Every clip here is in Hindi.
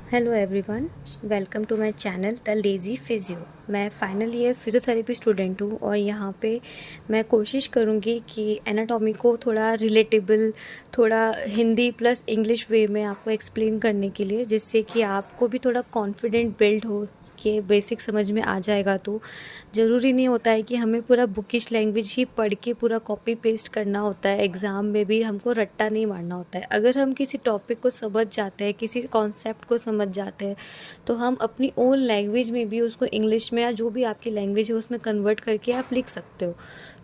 Hello everyone, welcome to my channel the lazy physio. मैं फाइनल ईयर फिजियोथेरेपी स्टूडेंट हूँ और यहाँ पे मैं कोशिश करूँगी कि एनाटॉमी को थोड़ा रिलेटेबल, थोड़ा हिंदी प्लस इंग्लिश वे में आपको एक्सप्लेन करने के लिए, जिससे कि आपको भी थोड़ा कॉन्फिडेंट बिल्ड हो कि बेसिक समझ में आ जाएगा। तो ज़रूरी नहीं होता है कि हमें पूरा बुकिश लैंग्वेज ही पढ़ के पूरा कॉपी पेस्ट करना होता है। एग्ज़ाम में भी हमको रट्टा नहीं मारना होता है। अगर हम किसी टॉपिक को समझ जाते हैं, किसी कॉन्सेप्ट को समझ जाते हैं, तो हम अपनी ओन लैंग्वेज में भी उसको इंग्लिश में या जो भी आपकी लैंग्वेज है उसमें कन्वर्ट करके आप लिख सकते हो।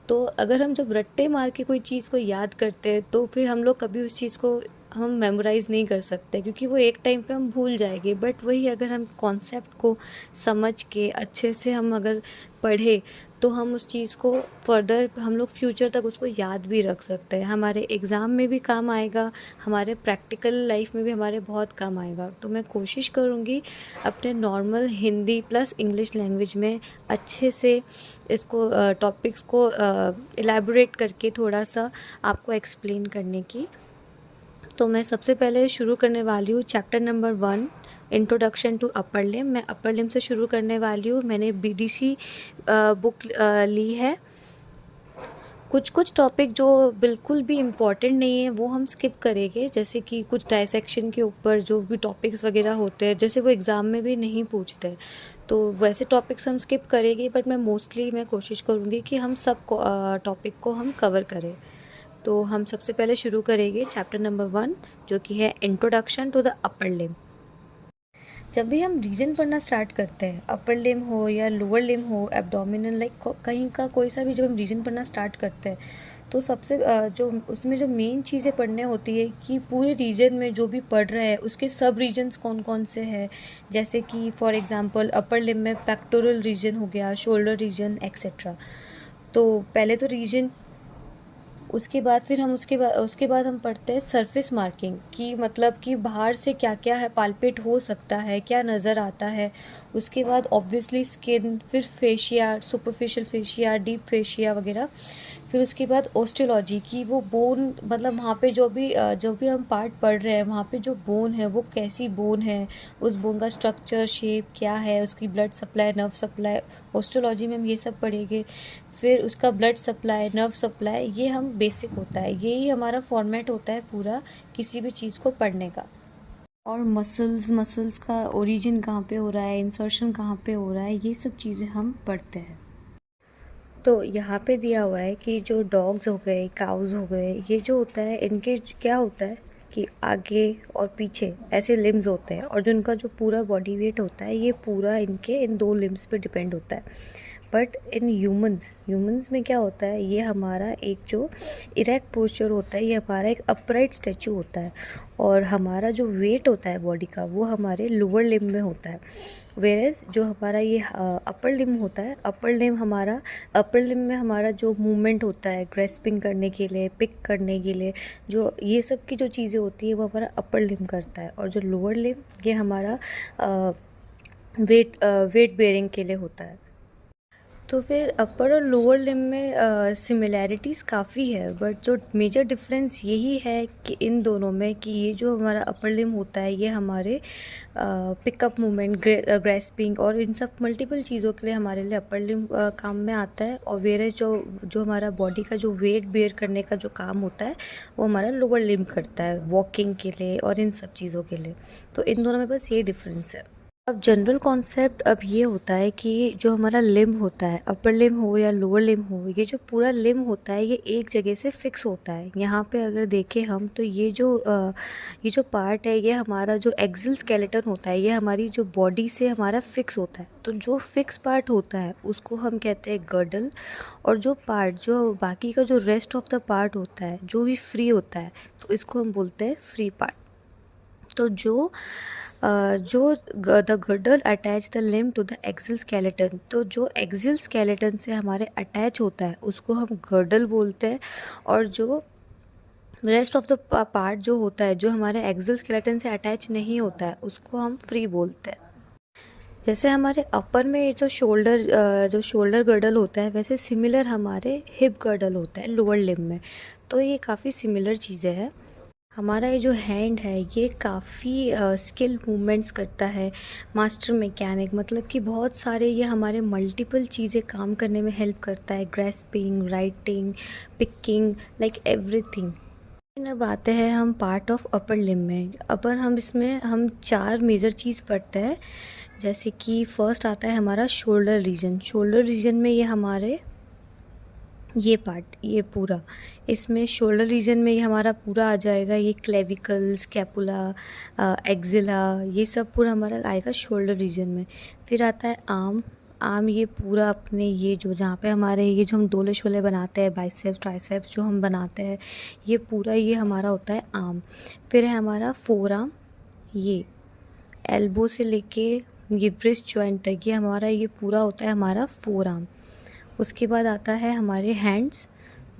तो अगर हम जब रट्टे मार के कोई चीज़ को याद करते हैं तो फिर हम लोग कभी उस चीज़ को हम मेमोराइज़ नहीं कर सकते, क्योंकि वो एक टाइम पे हम भूल जाएंगे। बट वही अगर हम कॉन्सेप्ट को समझ के अच्छे से हम अगर पढ़े तो हम उस चीज़ को फर्दर हम लोग फ्यूचर तक उसको याद भी रख सकते हैं। हमारे एग्ज़ाम में भी काम आएगा, हमारे प्रैक्टिकल लाइफ में भी हमारे बहुत काम आएगा। तो मैं कोशिश करूँगी अपने normal Hindi plus English language में अच्छे से इसको टॉपिक्स को एलैबोरेट करके थोड़ा सा आपको एक्सप्लेन करने की। तो मैं सबसे पहले शुरू करने वाली हूँ chapter number 1, introduction to upper limb. मैं अपर लिम्ब से शुरू करने वाली हूँ। मैंने बीडीसी बुक ली है। कुछ टॉपिक जो बिल्कुल भी इम्पॉर्टेंट नहीं है वो हम स्किप करेंगे, जैसे कि कुछ डायसेक्शन के ऊपर जो भी टॉपिक्स वगैरह होते हैं, जैसे वो एग्ज़ाम में भी नहीं पूछते, तो वैसे टॉपिक्स हम स्किप करेंगे। बट मैं कोशिश करूँगी कि हम सब टॉपिक को हम कवर करें। तो हम सबसे पहले शुरू करेंगे चैप्टर नंबर 1, जो कि है introduction to the upper limb. जब भी हम रीजन पढ़ना स्टार्ट करते हैं, अपर लिम्ब हो या लोअर लिम्ब हो, एब्डोमिनल, लाइक कहीं का कोई सा भी जब हम रीजन पढ़ना स्टार्ट करते हैं तो सबसे जो उसमें जो मेन चीज़ें पढ़ने होती है कि पूरे रीजन में जो भी पढ़ रहे हैं उसके सब रीजन्स कौन कौन से हैं। जैसे कि फॉर एग्जांपल अपर लिम्ब में पेक्टोरल रीजन हो गया, शोल्डर रीजन एक्सेट्रा। तो पहले तो रीजन, उसके बाद फिर हम उसके बाद हम पढ़ते हैं सरफेस मार्किंग, कि मतलब कि बाहर से क्या क्या है पाल्पेट हो सकता है, क्या नज़र आता है। उसके बाद ऑब्वियसली स्किन, फिर fascia, superficial fascia, deep fascia वगैरह। फिर उसके बाद ओस्टियोलॉजी की वो बोन, मतलब वहाँ पे जो भी हम पार्ट पढ़ रहे हैं वहाँ पे जो बोन है वो कैसी बोन है, उस बोन का स्ट्रक्चर शेप क्या है, उसकी blood supply, nerve supply, osteology में हम ये सब पढ़ेंगे। फिर उसका ब्लड सप्लाई, नर्व सप्लाई, ये हम बेसिक होता है, यही हमारा फॉर्मेट होता है पूरा किसी भी चीज़ को पढ़ने का। और मसल्स का ओरिजिन कहाँ पे हो रहा है, इंसर्शन कहाँ पे हो रहा है, ये सब चीज़ें हम पढ़ते हैं। तो यहाँ पे दिया हुआ है कि जो डॉग्स हो गए, काउज़ हो गए, ये जो होता है इनके क्या होता है कि आगे और पीछे ऐसे लिम्स होते हैं, और जो इनका जो पूरा बॉडी वेट होता है ये पूरा इनके इन 2 लिम्स पे डिपेंड होता है। बट इन ह्यूमंस में क्या होता है, ये हमारा एक जो इरेक्ट पोस्चर होता है, ये हमारा एक अपराइट स्टैचू होता है, और हमारा जो वेट होता है बॉडी का वो हमारे लोअर लिम्ब में होता है। वेरेज जो हमारा ये अपर लिम्ब होता है, अपर लिम्ब में हमारा जो मूवमेंट होता है ग्रेस्पिंग करने के लिए, पिक करने के लिए, जो ये सब की जो चीज़ें होती है वो हमारा अपर लिम्ब करता है। और जो लोअर लिम्ब ये हमारा वेट बेयरिंग के लिए होता है। तो फिर अपर और लोअर लिम्ब में सिमिलैरिटीज़ काफ़ी है, बट जो मेजर डिफरेंस यही है कि इन दोनों में कि ये जो हमारा अपर लिम्ब होता है ये हमारे पिकअप मूवमेंट, ग्रेस्पिंग और इन सब मल्टीपल चीज़ों के लिए हमारे लिए अपर लिम्ब काम में आता है। और वेरेज जो हमारा बॉडी का जो वेट बेयर करने का जो काम होता है वो हमारा लोअर लिम्ब करता है, वॉकिंग के लिए और इन सब चीज़ों के लिए। तो इन दोनों में बस ये डिफरेंस है। अब जनरल कॉन्सेप्ट अब ये होता है कि जो हमारा लिम्ब होता है, अपर लिम्ब हो या लोअर लिम्ब हो, ये जो पूरा लिम्ब होता है ये एक जगह से फिक्स होता है। यहाँ पे अगर देखें हम तो ये जो पार्ट है ये हमारा जो एक्सिल स्केलेटन होता है, ये हमारी जो बॉडी से हमारा फिक्स होता है। तो जो फिक्स पार्ट होता है उसको हम कहते हैं गर्डल, और जो बाकी का जो रेस्ट ऑफ द पार्ट होता है जो भी फ्री होता है तो इसको हम बोलते हैं फ्री पार्ट। तो जो the girdle attach the limb to the axial skeleton, तो जो एक्सिल स्केलेटन से हमारे अटैच होता है उसको हम गर्डल बोलते हैं। और जो रेस्ट ऑफ द पार्ट जो होता है जो हमारे एक्सिल स्केलेटन से अटैच नहीं होता है उसको हम फ्री बोलते हैं। जैसे हमारे अपर में जो शोल्डर गर्डल होता है, वैसे सिमिलर हमारे हिप गर्डल होता है लोअर लिम्ब में। तो ये काफ़ी सिमिलर चीज़ें हैं। हमारा ये जो हैंड है ये काफ़ी स्किल मूवमेंट्स करता है। मास्टर मैकेनिक मतलब कि बहुत सारे ये हमारे मल्टीपल चीज़ें काम करने में हेल्प करता है, grasping, writing, picking, like everything. अब आते हैं हम पार्ट ऑफ अपर लिम्ब में। अपर हम इसमें हम 4 मेजर चीज़ पढ़ते हैं। जैसे कि फर्स्ट आता है हमारा शोल्डर रीजन। शोल्डर रीजन में ये हमारे ये पार्ट, ये पूरा, इसमें शोल्डर रीजन में ये हमारा पूरा आ जाएगा। ये क्लेविकल, स्कैपुला, एक्जिला, ये सब पूरा हमारा आएगा शोल्डर रीजन में। फिर आता है आर्म। आर्म ये पूरा अपने ये जो जहाँ पे हमारे ये जो हम डोले शोले बनाते हैं, बाइसेप्स ट्राइसेप्स जो हम बनाते हैं, ये पूरा ये हमारा होता है आर्म। फिर है हमारा फोर आर्म। ये एल्बो से लेके ये व्रिस्ट जॉइंट तक ये हमारा ये पूरा होता है हमारा फोर आर्म। उसके बाद आता है हमारे हैंड्स,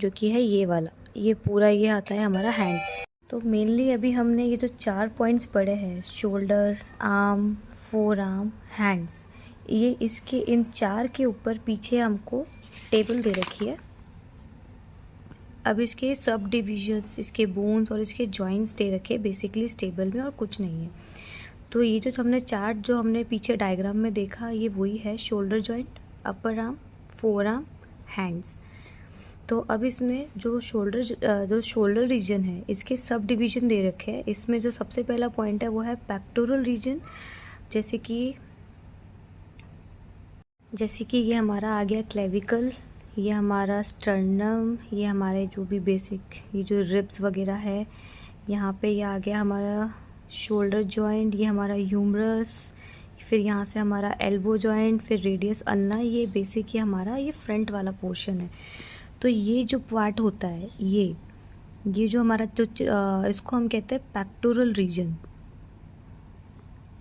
जो कि है ये वाला, ये पूरा ये आता है हमारा हैंड्स। तो मेनली अभी हमने ये जो 4 पॉइंट्स पढ़े हैं, shoulder, arm, four arm, hands, ये इसके इन 4 के ऊपर पीछे हमको टेबल दे रखी है। अब इसके सब डिविजन्स, इसके बोन्स और इसके जॉइंट्स दे रखे हैं बेसिकली इस टेबल में, और कुछ नहीं है। तो ये जो हमने चार्ट जो हमने पीछे डायग्राम में देखा, ये वही है shoulder joint, upper arm, four arm, hands. तो अब इसमें जो शोल्डर रीजन है, इसके सब डिवीज़न दे रखे हैं। इसमें जो सबसे पहला पॉइंट है वो है पेक्टोरल रीजन। जैसे कि ये हमारा आ गया क्लेविकल, ये हमारा स्टर्नम, ये हमारे जो भी बेसिक ये जो रिब्स वगैरह है, यहाँ पे ये आ गया हमारा शोल्डर जॉइंट, ये हमारा ह्यूमरस, फिर यहाँ से हमारा एल्बो जॉइंट, फिर रेडियस अल्ना, ये बेसिक ये हमारा ये फ्रंट वाला पोर्शन है। तो ये जो पार्ट होता है ये जो हमारा जो इसको हम कहते हैं पेक्टोरल रीजन।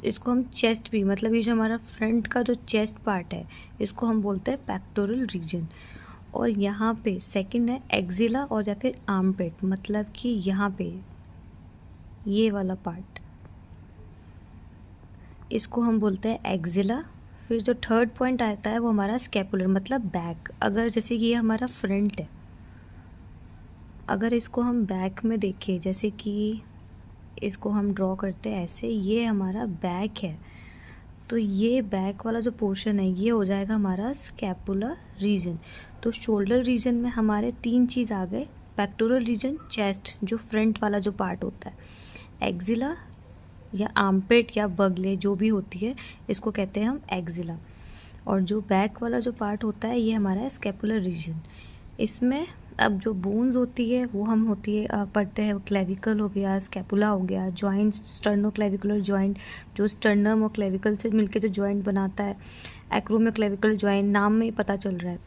इसको हम चेस्ट भी, मतलब ये जो हमारा फ्रंट का जो चेस्ट पार्ट है, इसको हम बोलते हैं पेक्टोरल रीजन। और यहाँ पे सेकंड है एक्जिला और या फिर आर्मपिट, मतलब कि यहाँ पे ये वाला पार्ट, इसको हम बोलते हैं एक्जिला। फिर जो थर्ड पॉइंट आता है वो हमारा स्कैपुलर, मतलब बैक। अगर जैसे कि ये हमारा फ्रंट है, अगर इसको हम बैक में देखें, जैसे कि इसको हम ड्रॉ करते हैं ऐसे, ये हमारा बैक है। तो ये बैक वाला जो पोर्शन है ये हो जाएगा हमारा स्कैपुलर रीजन। तो शोल्डर रीजन में हमारे 3 चीज़ आ गए, पेक्टोरल रीजन, चेस्ट जो फ्रंट वाला जो पार्ट होता है, एक्जिला या आर्मपिट या बगले जो भी होती है, इसको कहते हैं हम एक्जिला। और जो बैक वाला जो पार्ट होता है ये हमारा है स्कैपुलर रीजन। इसमें अब जो बोन्स होती है वो हम पढ़ते हैं, क्लेविकल हो गया, स्कैपुला हो गया, जॉइंट स्टर्नो क्लेविकुलर जॉइंट जो स्टर्नम और क्लेविकल से मिलके जो जॉइंट बनाता है, एक्रोमियो क्लेविकल जॉइंट, नाम में ही पता चल रहा है।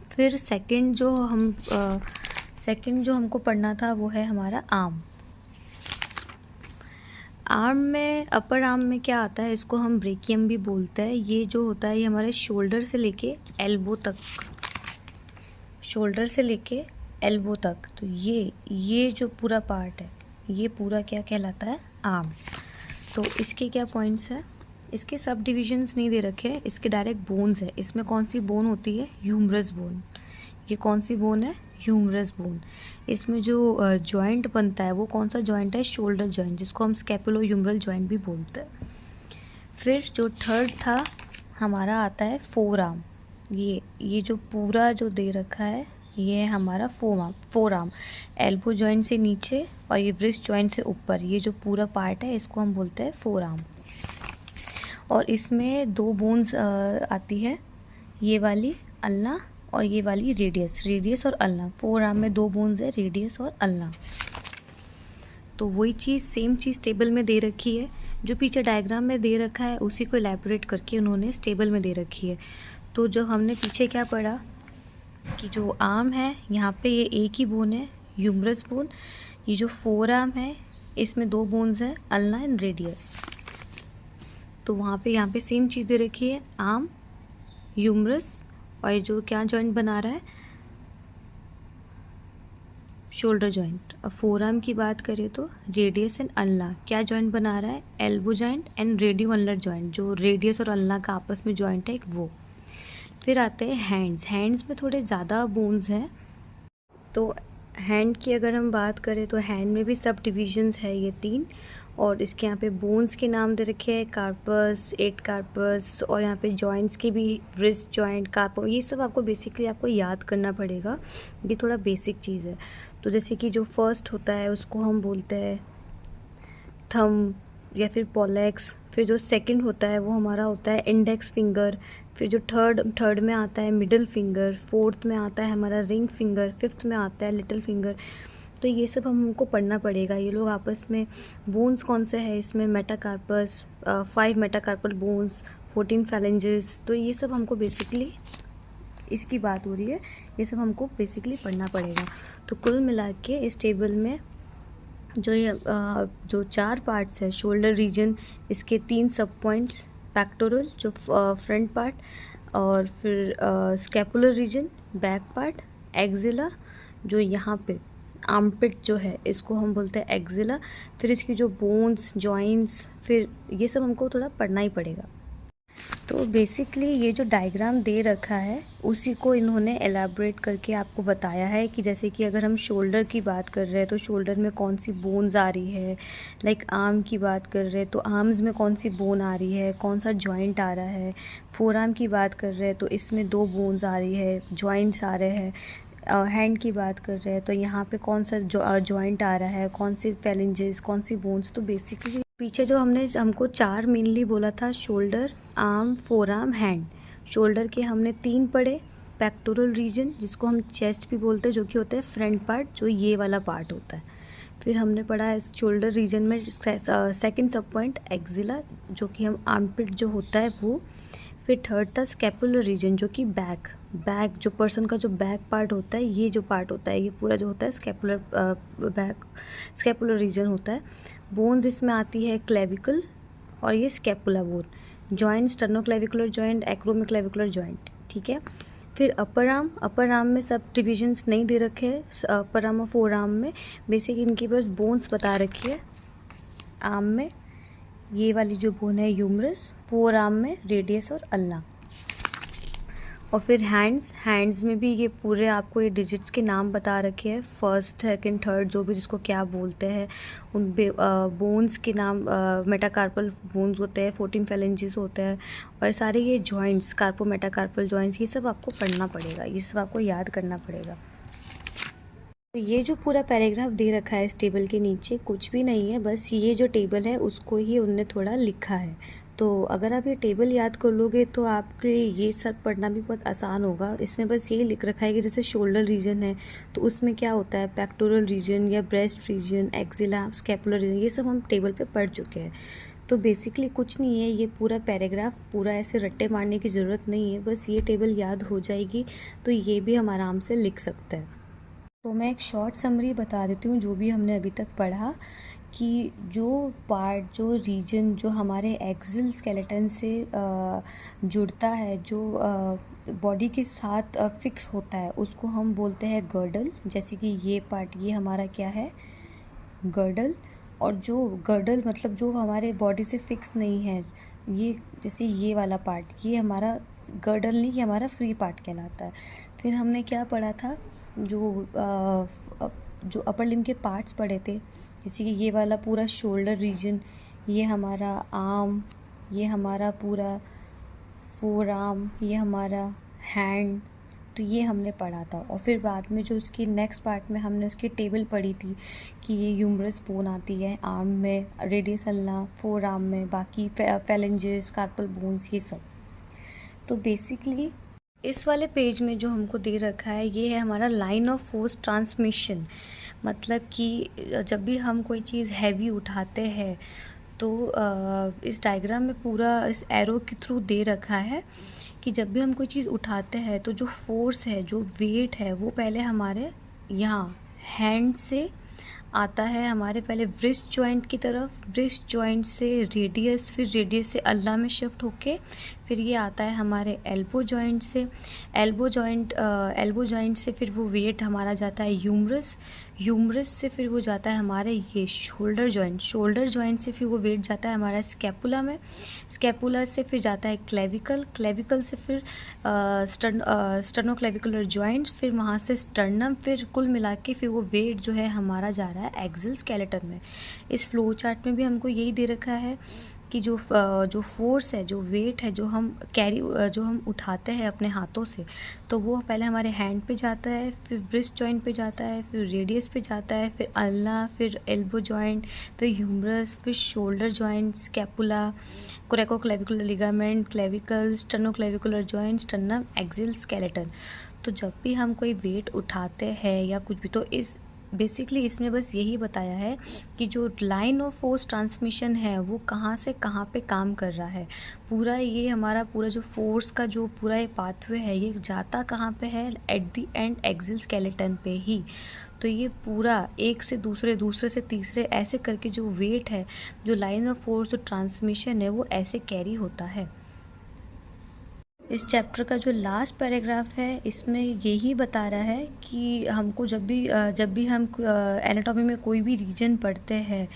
फिर सेकंड जो हमको पढ़ना था वो है हमारा आर्म। आर्म में, अपर आर्म में क्या आता है, इसको हम ब्रेकियम भी बोलते हैं। ये जो होता है ये हमारे शोल्डर से लेके एल्बो तक, शोल्डर से लेके एल्बो तक। तो ये जो पूरा पार्ट है ये पूरा क्या कहलाता है, आर्म। तो इसके क्या पॉइंट्स हैं, इसके सब डिविजन्स नहीं दे रखे हैं, इसके डायरेक्ट बोन्स है। इसमें कौन सी बोन होती है, ह्यूमरस बोन। ये कौन सी बोन है, ह्यूमरस बोन। इसमें जो जॉइंट बनता है वो कौन सा जॉइंट है, शोल्डर जॉइंट, जिसको हम स्कैपुलो ह्यूमरल जॉइंट भी बोलते हैं। फिर जो थर्ड था हमारा आता है फोर आर्म। ये जो पूरा जो दे रखा है ये है हमारा फोर आर्म, एल्बो जॉइंट से नीचे और ये व्रिस्ट जॉइंट से ऊपर, ये जो पूरा पार्ट है इसको हम बोलते हैं फोर आर्म। और इसमें 2 बोन्स आती है, ये वाली अल्ना और ये वाली रेडियस और अल्ना। फोर आर्म में 2 बोन्स है, रेडियस और अल्ना। तो वही चीज़, सेम चीज़ टेबल में दे रखी है, जो पीछे डायग्राम में दे रखा है उसी को एलैबोरेट करके उन्होंने इस टेबल में दे रखी है। तो जो हमने पीछे क्या पढ़ा कि जो आर्म है यहाँ पे ये एक ही बोन है, ह्यूमरस बोन। ये जो फोर आर्म है इसमें 2 बोन्स हैं, अल्ना एंड रेडियस। तो यहाँ पे सेम चीज़ दे रखी है, आर्म, ह्यूमरस, और ये जो क्या जॉइंट बना रहा है, शोल्डर जॉइंट। अब फोर आर्म की बात करें तो रेडियस एंड अल्ना क्या जॉइंट बना रहा है, elbow joint and radio ulnar joint, जो रेडियस और अल्ना का आपस में जॉइंट है एक वो। फिर आते हैं हैंड्स। हैंड्स में थोड़े ज़्यादा बोन्स हैं, तो हैंड की अगर हम बात करें तो हैंड में भी सब डिविजन्स है ये 3, और इसके यहाँ पे बोन्स के नाम दे रखे हैं, कार्पस, 8 कार्पस, और यहाँ पे जॉइंट्स के भी रिस्ट जॉइंट, कार्पस, ये सब आपको बेसिकली आपको याद करना पड़ेगा। ये थोड़ा बेसिक चीज़ है। तो जैसे कि जो फर्स्ट होता है उसको हम बोलते हैं थंब या फिर पॉलेक्स। फिर जो सेकंड होता है वो हमारा होता है इंडेक्स फिंगर। फिर जो थर्ड में आता है मिडिल फिंगर। फोर्थ में आता है हमारा रिंग फिंगर। फिफ्थ में आता है लिटिल फिंगर। तो ये सब हमको पढ़ना पड़ेगा। ये लोग आपस में बोन्स कौन से है इसमें, मेटाकार्पस, 5 मेटाकार्पल बोन्स, 14 फैलेंजेस। तो ये सब हमको बेसिकली, इसकी बात हो रही है, ये सब हमको बेसिकली पढ़ना पड़ेगा। तो कुल मिला के इस टेबल में जो 4 पार्ट्स है, शोल्डर रीजन, इसके 3 सब पॉइंट्स, पैक्टोरल जो फ्रंट पार्ट, और फिर scapular region back part, axilla जो यहाँ पे आर्मपिट जो है इसको हम बोलते हैं एक्जिला, फिर इसकी जो बोन्स, जॉइंट्स, फिर ये सब हमको थोड़ा पढ़ना ही पड़ेगा। तो बेसिकली ये जो डायग्राम दे रखा है उसी को इन्होंने एलैबोरेट करके आपको बताया है कि जैसे कि अगर हम शोल्डर की बात कर रहे हैं तो शोल्डर में कौन सी बोन्स आ रही है, लाइक आर्म की बात कर रहे हैं तो आर्म्स में कौन सी बोन आ रही है, कौन सा जॉइंट आ रहा है। फोर आर्म की बात कर रहे हैं तो इसमें 2 बोन्स आ रही है, जॉइंट्स आ रहे हैं। हैंड की बात कर रहे हैं तो यहाँ पे कौन सा जॉइंट आ रहा है, कौन सी फैलेंजेस, कौन सी बोन्स। तो बेसिकली पीछे जो हमको 4 मेनली बोला था, shoulder, arm, four arm, hand. Shoulder के हमने 3 पढ़े, पेक्टोरल रीजन जिसको हम चेस्ट भी बोलते हैं, जो कि होता है फ्रंट पार्ट, जो ये वाला पार्ट होता है। फिर हमने पढ़ा इस शोल्डर रीजन में सेकंड सब पॉइंट एक्जिला, जो कि हम आर्मपिट जो होता है वो। फिर थर्ड था स्कैपुलर रीजन, जो कि बैक जो पर्सन का जो बैक पार्ट होता है, ये जो पार्ट होता है ये पूरा जो होता है स्कैपुलर रीजन होता है। बोन्स इसमें आती है क्लेविकल और ये scapula bone. Joint sternoclavicular joint, acromioclavicular joint, ठीक है। फिर अपर आर्म में सब डिविजन्स नहीं दे रखे हैं। अपर आर्म और फोर आर्म में बेसिक इनकी बस बोन्स बता रखी है। आर्म में ये वाली जो बोन है ह्यूमरस, फोर आर्म में रेडियस और अल्ना। और फिर हैंड्स में भी ये पूरे आपको ये डिजिट्स के नाम बता रखे हैं, फर्स्ट, सेकंड, थर्ड, जो भी जिसको क्या बोलते हैं। उन बोन्स के नाम मेटाकार्पल बोन्स होते हैं, 14 फैलेंजेस होते हैं, और सारे ये जॉइंट्स, कार्पो मेटाकार्पल जॉइंट्स, ये सब आपको पढ़ना पड़ेगा, ये सब आपको याद करना पड़ेगा। तो ये जो पूरा पैराग्राफ दे रखा है इस टेबल के नीचे कुछ भी नहीं है, बस ये जो टेबल है उसको ही उनने थोड़ा लिखा है। तो अगर आप ये टेबल याद कर लोगे तो आपके ये सब पढ़ना भी बहुत आसान होगा। इसमें बस ये लिख रखा है कि जैसे शोल्डर रीजन है तो उसमें क्या होता है, पेक्टोरल रीजन या breast region, axilla, scapular region, ये सब हम टेबल पे पढ़ चुके हैं। तो बेसिकली कुछ नहीं है, ये पूरा पैराग्राफ पूरा ऐसे रट्टे मारने की ज़रूरत नहीं है, बस ये टेबल याद हो जाएगी तो ये भी हम आराम से लिख सकते हैं। तो मैं एक शॉर्ट समरी बता देती हूँ जो भी हमने अभी तक पढ़ा, कि जो पार्ट, जो रीजन जो हमारे एक्सिल स्केलेटन से जुड़ता है, जो बॉडी के साथ फिक्स होता है, उसको हम बोलते हैं गर्डल। जैसे कि ये पार्ट, ये हमारा क्या है, गर्डल। और जो गर्डल मतलब जो हमारे बॉडी से फिक्स नहीं है, ये जैसे ये वाला पार्ट, ये हमारा गर्डल नहीं, ये हमारा फ्री पार्ट कहलाता है। फिर हमने क्या पढ़ा था, जो अपर लिम्ब के पार्ट्स पढ़े थे, जैसे कि ये वाला पूरा शोल्डर रीजन, ये हमारा आर्म, ये हमारा पूरा फोर आर्म, ये हमारा हैंड, तो ये हमने पढ़ा था। और फिर बाद में जो उसकी नेक्स्ट पार्ट में हमने उसकी टेबल पढ़ी थी कि ये ह्यूमरस बोन आती है आर्म में, रेडियस अल्ना फोर आर्म में, बाकी फैलेंजेस, कार्पल बोन्स, ये सब। तो बेसिकली इस वाले पेज में जो हमको दे रखा है ये है हमारा लाइन ऑफ फोर्स ट्रांसमिशन। मतलब कि जब भी हम कोई चीज़ हैवी उठाते हैं तो इस डायग्राम में पूरा इस एरो के थ्रू दे रखा है कि जब भी हम कोई चीज़ उठाते हैं तो जो फोर्स है, जो वेट है, वो पहले हमारे यहाँ हैंड से आता है, हमारे पहले व्रिस्ट जॉइंट की तरफ, व्रिस्ट जॉइंट से रेडियस, फिर रेडियस से अल्ला में शिफ्ट होके फिर ये आता है हमारे एल्बो जॉइंट से, एल्बो जॉइंट से फिर वो वेट हमारा जाता है ह्यूमरस, ह्यूमरस से फिर वो जाता है हमारे ये शोल्डर जॉइंट से फिर वो वेट जाता है हमारा स्कैपुला में, स्कैपुला से फिर जाता है क्लेविकल से फिर स्टर्नोक्लेविकुलर जॉइंट, फिर वहाँ से स्टर्नम, फिर कुल मिला के फिर वो वेट जो है हमारा जा रहा है एक्सिल स्केलेटन में। इस फ्लो चार्ट में भी हमको यही दे रखा है कि जो फोर्स है, जो वेट है, जो हम उठाते हैं अपने हाथों से, तो वो पहले हमारे हैंड पे जाता है, फिर व्रिस्ट जॉइंट पे जाता है, फिर रेडियस पे जाता है, फिर अल्ना, फिर एल्बो जॉइंट, फिर ह्यूमरस, फिर shoulder joint, scapula, coracoclavicular ligament, clavicle, sternoclavicular joint, sternum, axial skeleton. तो जब भी हम कोई वेट उठाते हैं या कुछ भी, तो इस बेसिकली इसमें बस यही बताया है कि जो लाइन ऑफ फोर्स ट्रांसमिशन है वो कहाँ से कहाँ पे काम कर रहा है। पूरा ये हमारा पूरा जो फोर्स का जो पूरा ये पाथवे है ये जाता कहाँ पे है, at the end axial skeleton पे ही। तो ये पूरा एक से दूसरे से तीसरे ऐसे करके जो वेट है, जो लाइन ऑफ फोर्स जो ट्रांसमिशन है वो ऐसे कैरी होता है। इस चैप्टर का जो लास्ट पैराग्राफ है इसमें यही बता रहा है कि हमको जब भी हम एनाटॉमी में कोई भी रीजन पढ़ते हैं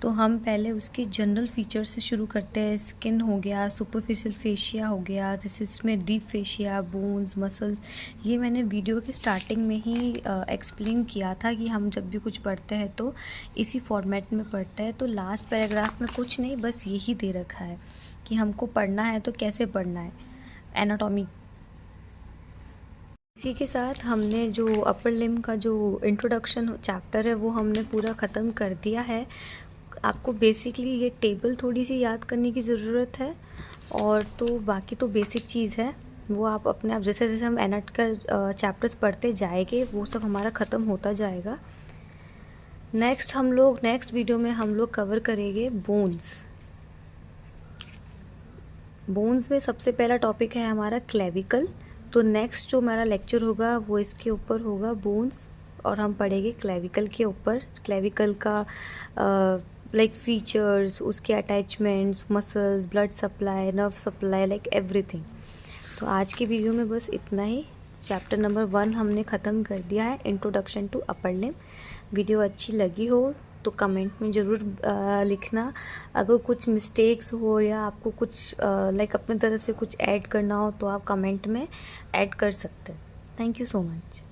तो हम पहले उसके जनरल फीचर्स से शुरू करते हैं। स्किन हो गया, सुपरफिशियल फेशिया हो गया, जैसे इसमें डीप फेशिया, बोन्स, मसल्स, ये मैंने वीडियो के स्टार्टिंग में ही एक्सप्लेन किया था कि हम जब भी कुछ पढ़ते हैं तो इसी फॉर्मेट में पढ़ते हैं। तो लास्ट पैराग्राफ में कुछ नहीं, बस यही दे रखा है कि हमको पढ़ना है तो कैसे पढ़ना है एनाटॉमी। इसी के साथ हमने जो अपर लिम्ब का जो इंट्रोडक्शन चैप्टर है वो हमने पूरा ख़त्म कर दिया है। आपको बेसिकली ये टेबल थोड़ी सी याद करने की ज़रूरत है, और तो बाकी तो बेसिक चीज़ है वो आप अपने आप जैसे जैसे हम एनाट का चैप्टर्स पढ़ते जाएंगे वो सब हमारा ख़त्म होता जाएगा। नेक्स्ट वीडियो में हम लोग कवर करेंगे बोन्स में सबसे पहला टॉपिक है हमारा क्लेविकल। तो नेक्स्ट जो हमारा लेक्चर होगा वो इसके ऊपर होगा बोन्स, और हम पढ़ेंगे क्लेविकल के ऊपर, क्लेविकल का लाइक फीचर्स, उसके attachments, muscles, blood supply, nerve supply, like everything. तो आज की वीडियो में बस इतना ही। चैप्टर नंबर 1 हमने ख़त्म कर दिया है, introduction to upper limb. Video अच्छी लगी हो तो कमेंट में ज़रूर लिखना। अगर कुछ मिस्टेक्स हो या आपको कुछ लाइक अपनी तरफ से कुछ ऐड करना हो तो आप कमेंट में ऐड कर सकते हैं। Thank you so much.